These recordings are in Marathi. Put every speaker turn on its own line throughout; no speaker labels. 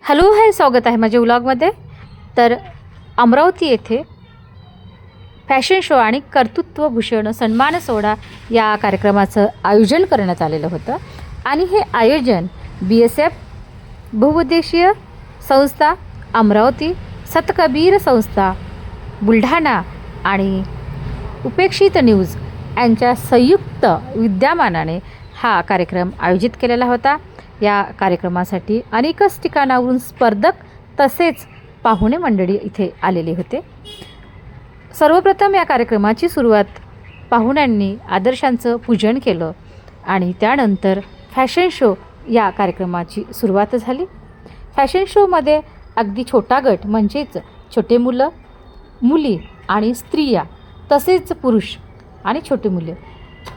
हॅलो हाय, स्वागत आहे माझ्या व्लॉगमध्ये. तर अमरावती येथे फॅशन शो आणि कर्तृत्वभूषण सन्मान सोहळा या कार्यक्रमाचं आयोजन करण्यात आलेलं होतं. आणि हे आयोजन BSF बहुउद्देशीय संस्था अमरावती, सतकबीर संस्था बुलढाणा आणि उपेक्षित न्यूज यांच्या संयुक्त विद्यमानाने हा कार्यक्रम आयोजित केलेला होता. या कार्यक्रमासाठी अनेकच ठिकाणावरून स्पर्धक तसेच पाहुणे मंडळी इथे आलेले होते. सर्वप्रथम या कार्यक्रमाची सुरुवात पाहुण्यांनी आदर्शांचं पूजन केलं आणि त्यानंतर फॅशन शो या कार्यक्रमाची सुरुवात झाली. फॅशन शोमध्ये अगदी छोटा गट म्हणजेच छोटे मुलं, मुली आणि स्त्रिया तसेच पुरुष आणि छोटे मुले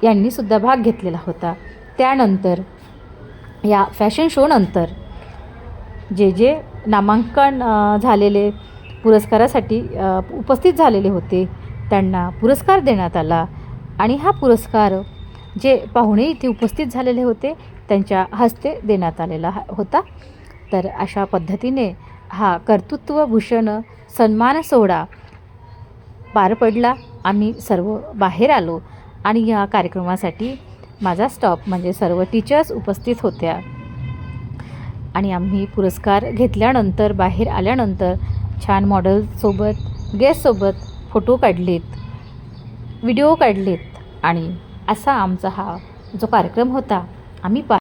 यांनीसुद्धा भाग घेतलेला होता. त्यानंतर या फॅशन शोनंतर जे नामांकन झालेले पुरस्कारासाठी उपस्थित झालेले होते त्यांना पुरस्कार देण्यात आला. आणि हा पुरस्कार जे पाहुणे इथे उपस्थित झालेले होते त्यांच्या हस्ते देण्यात आलेला होता. तर अशा पद्धतीने हा कर्तृत्वभूषण सन्मान सोहळा पार पडला. आम्ही सर्व बाहेर आलो आणि या कार्यक्रमासाठी माझा स्टॉप म्हणजे सर्व टीचर्स उपस्थित होत्या. आणि आम्ही पुरस्कार घेतल्यानंतर बाहेर आल्यानंतर छान मॉडेलसोबत गेस्टसोबत फोटो काढलेत, व्हिडिओ काढलेत आणि असा आमचा हा जो कार्यक्रम होता आम्ही